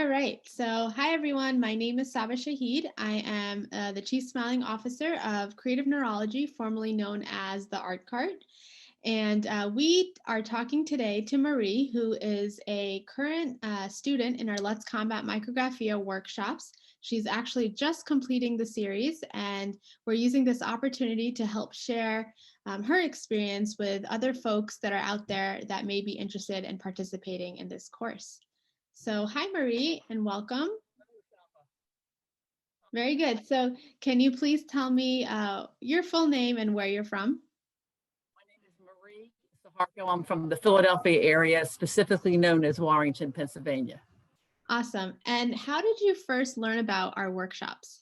All right. So, hi everyone. My name is Saba Shahid. I am the Chief Smiling Officer of Creative Neurology, formerly known as the Art Cart. And we are talking today to Marie, who is a current student in our Let's Combat Micrographia workshops. She's actually just completing the series, and we're using this opportunity to help share her experience with other folks that are out there that may be interested in participating in this course. So hi, Marie, and welcome. Very good. So can you please tell me your full name and where you're from? My name is Marie Saharko. I'm from the Philadelphia area, specifically known as Warrington, Pennsylvania. Awesome. And how did you first learn about our workshops?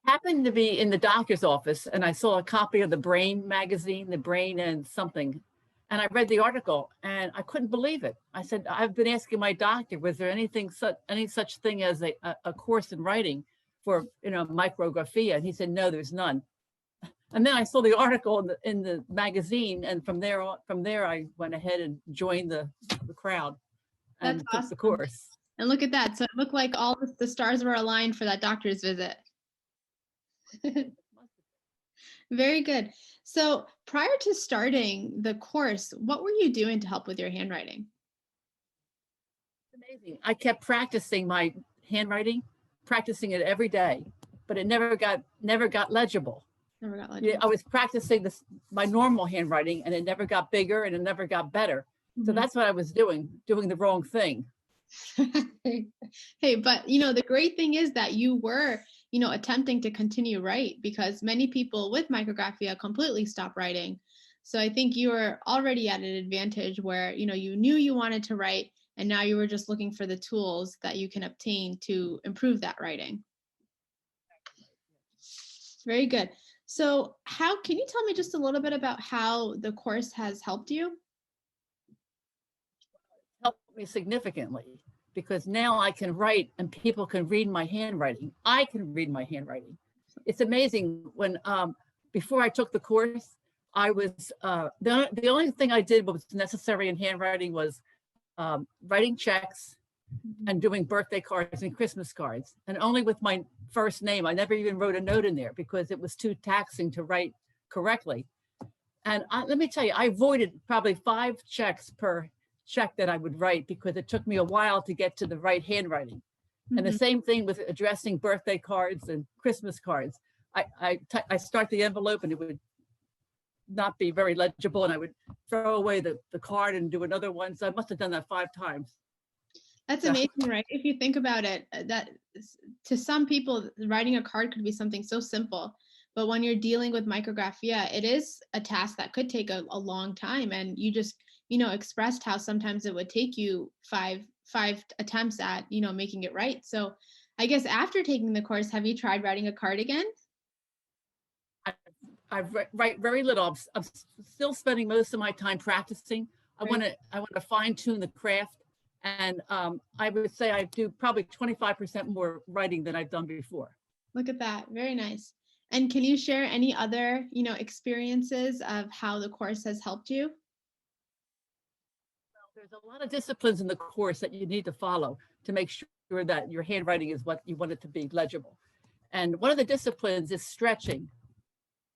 I happened to be in the doctor's office and I saw a copy of the Brain magazine, the Brain and something, and I read the article and I couldn't believe it. I said, I've been asking my doctor, was there any such thing as a course in writing for micrographia? And he said, no, there's none. And then I saw the article in the magazine, and from there I went ahead and joined the crowd and That's took awesome. the course. And look at that. So it looked like all the stars were aligned for that doctor's visit. Very good. So prior to starting the course, what were you doing to help with your handwriting? It's amazing. I kept practicing my handwriting, practicing it every day, but it never got legible. Never got legible. Yeah, I was practicing my normal handwriting, and it never got bigger and it never got better. So that's what I was doing the wrong thing. Hey, but the great thing is that you were attempting to continue write, because many people with micrographia completely stop writing. So I think you were already at an advantage where you knew you wanted to write, and now you were just looking for the tools that you can obtain to improve that writing. Very good. So can you tell me just a little bit about how the course has helped you? Helped me significantly, because now I can write and people can read my handwriting. I can read my handwriting. It's amazing. When before I took the course, I was the only thing I did what was necessary in handwriting was writing checks and doing birthday cards and Christmas cards, and only with my first name. I never even wrote a note in there because it was too taxing to write correctly. And let me tell you, I avoided probably 5 checks per check that I would write, because it took me a while to get to the right handwriting. And the same thing with addressing birthday cards and Christmas cards. I start the envelope and it would not be very legible, and I would throw away the card and do another one. So I must have done that 5 times. That's amazing, right? If you think about it, that to some people, writing a card could be something so simple. But when you're dealing with micrographia, it is a task that could take a long time. And you just, expressed how sometimes it would take you five attempts at, making it right. So I guess after taking the course, have you tried writing a card again? I write very little. I'm still spending most of my time practicing. I want to fine tune the craft. And I would say I do probably 25% more writing than I've done before. Look at that. Very nice. And can you share any other, experiences of how the course has helped you? Well, there's a lot of disciplines in the course that you need to follow to make sure that your handwriting is what you want it to be, legible. And one of the disciplines is stretching,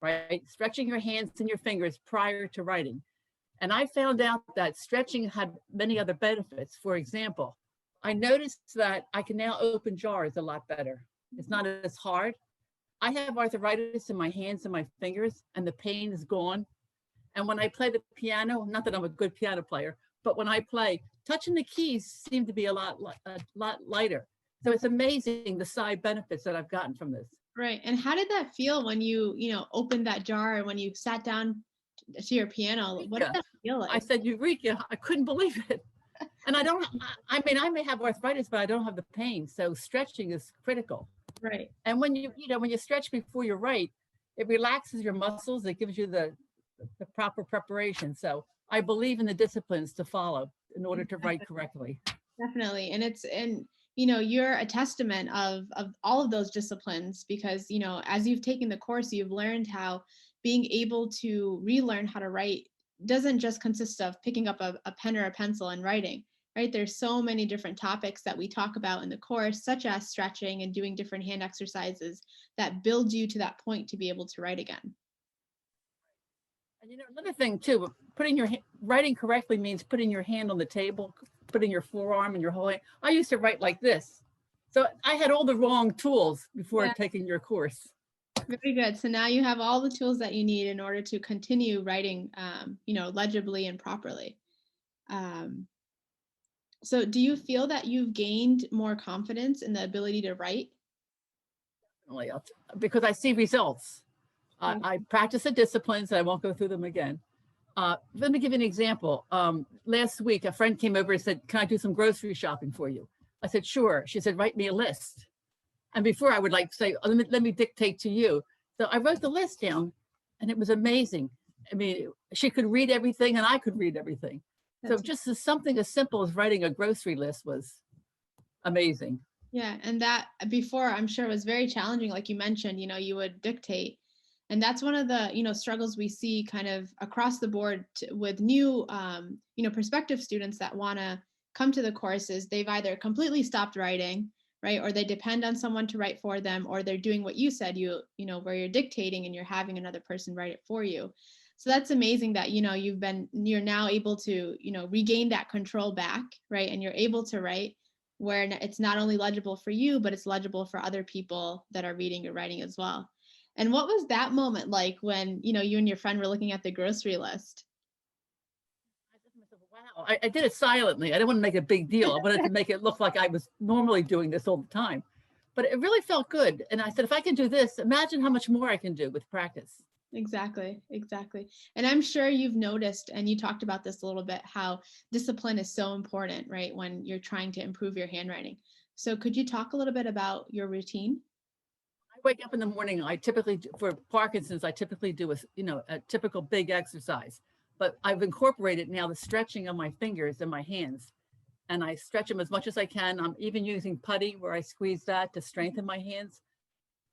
right? Stretching your hands and your fingers prior to writing. And I found out that stretching had many other benefits. For example, I noticed that I can now open jars a lot better. It's not as hard. I have arthritis in my hands and my fingers, and the pain is gone. And when I play the piano, not that I'm a good piano player, but when I play, touching the keys seem to be a lot lighter. So it's amazing the side benefits that I've gotten from this. Right. And how did that feel when you, opened that jar and when you sat down to your piano? What did that feel like? I said, Eureka, I couldn't believe it. And I may have arthritis, but I don't have the pain. So stretching is critical. Right. And when you stretch before you write, it relaxes your muscles. It gives you the proper preparation. So I believe in the disciplines to follow in order to write correctly. Definitely. And you're a testament of all of those disciplines, because, as you've taken the course, you've learned how being able to relearn how to write doesn't just consist of picking up a pen or a pencil and writing. right? There's so many different topics that we talk about in the course, such as stretching and doing different hand exercises that build you to that point to be able to write again. And another thing too, writing correctly means putting your hand on the table, putting your forearm and your whole hand. I used to write like this. So I had all the wrong tools before taking your course. Very good. So now you have all the tools that you need in order to continue writing, legibly and properly. So do you feel that you've gained more confidence in the ability to write? Because I see results. I practice the disciplines, and I won't go through them again. Let me give you an example. Last week, a friend came over and said, "Can I do some grocery shopping for you?" I said, "Sure." She said, "Write me a list." And before I would like say, oh, let me dictate to you. So I wrote the list down, and it was amazing. I mean, she could read everything, and I could read everything. So just something as simple as writing a grocery list was amazing. Yeah, and that before I'm sure was very challenging. Like you mentioned, you would dictate. And that's one of the, struggles we see kind of across the board with new, prospective students that want to come to the courses. They've either completely stopped writing, right? Or they depend on someone to write for them, or they're doing what you said, where you're dictating and you're having another person write it for you. So that's amazing that, you're now able to, regain that control back, right? And you're able to write where it's not only legible for you, but it's legible for other people that are reading your writing as well. And what was that moment like when, you and your friend were looking at the grocery list? Wow, I did it silently. I didn't want to make a big deal. I wanted to make it look like I was normally doing this all the time. But it really felt good. And I said, if I can do this, imagine how much more I can do with practice. Exactly. And I'm sure you've noticed, and you talked about this a little bit, how discipline is so important, right? When you're trying to improve your handwriting. So could you talk a little bit about your routine? I wake up in the morning. For Parkinson's, I typically do a typical big exercise, but I've incorporated now the stretching of my fingers and my hands, and I stretch them as much as I can. I'm even using putty where I squeeze that to strengthen my hands.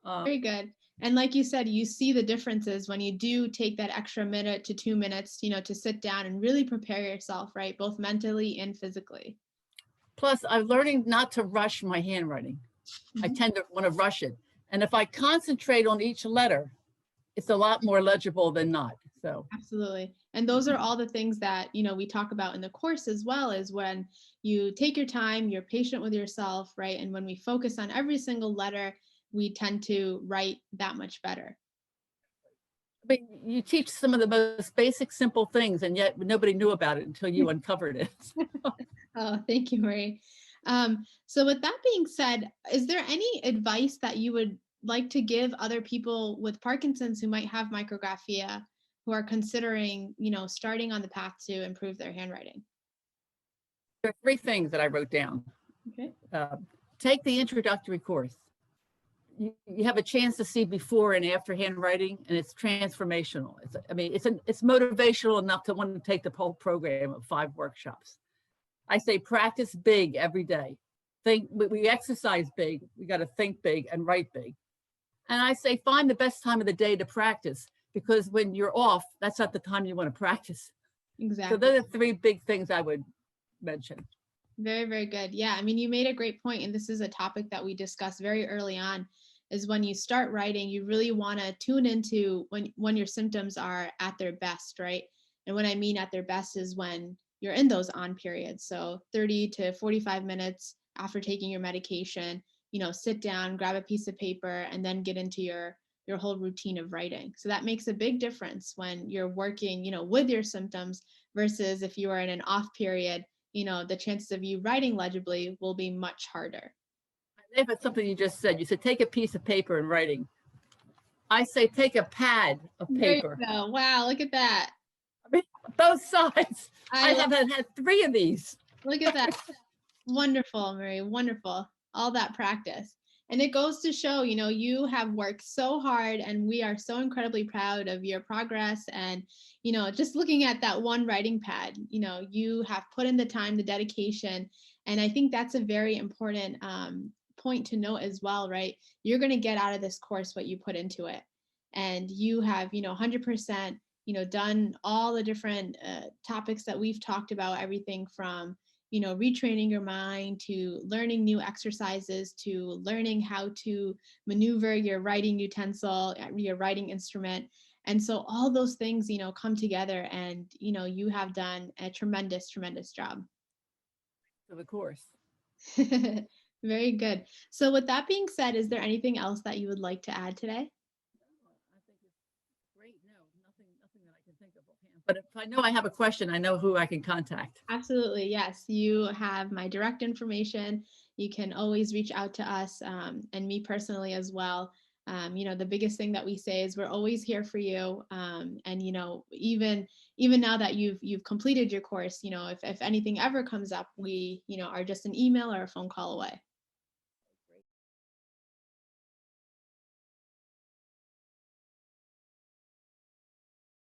Very good. And like you said, you see the differences when you do take that extra minute to 2 minutes, to sit down and really prepare yourself, right? Both mentally and physically. Plus, I'm learning not to rush my handwriting. I tend to want to rush it. And if I concentrate on each letter, it's a lot more legible than not. So absolutely. And those are all the things that, we talk about in the course as well, is when you take your time, you're patient with yourself, right? And when we focus on every single letter, we tend to write that much better. I mean, you teach some of the most basic, simple things, and yet nobody knew about it until you uncovered it. Oh, thank you, Marie. So with that being said, is there any advice that you would like to give other people with Parkinson's who might have micrographia, who are considering, starting on the path to improve their handwriting? There are 3 things that I wrote down. Okay. Take the introductory course. You have a chance to see before and after handwriting, and it's transformational. It's motivational enough to want to take the whole program of 5 workshops. I say practice big every day. We exercise big. We got to think big and write big. And I say find the best time of the day to practice, because when you're off, that's not the time you want to practice. Exactly. So those are 3 big things I would mention. Very, very good. Yeah, you made a great point, and this is a topic that we discussed very early on, is when you start writing, you really want to tune into when your symptoms are at their best, right? And what I mean at their best is when you're in those on periods. So 30 to 45 minutes after taking your medication, sit down, grab a piece of paper, and then get into your whole routine of writing. So that makes a big difference when you're working, with your symptoms versus if you are in an off period, the chances of you writing legibly will be much harder. I think it's something you just said. You said take a piece of paper and writing. I say take a pad of paper. There you go. Wow, look at that. I mean, both sides. I have had 3 of these. Look at that. Wonderful, Marie. Wonderful. All that practice. And it goes to show, you have worked so hard, and we are so incredibly proud of your progress. And, just looking at that one writing pad, you have put in the time, the dedication. And I think that's a very important point to note as well, right? You're going to get out of this course what you put into it. And you have, 100%, done all the different topics that we've talked about, everything from, retraining your mind, to learning new exercises, to learning how to maneuver your writing utensil, your writing instrument. And so all those things, come together, and, you have done a tremendous, tremendous job. For the course. Very good. So with that being said, is there anything else that you would like to add today? I think it's great. No, nothing that I can think of offhand. But if I know I have a question, I know who I can contact. Absolutely. Yes. You have my direct information. You can always reach out to us, and me personally as well. The biggest thing that we say is we're always here for you. And even now that you've completed your course, if anything ever comes up, we are just an email or a phone call away.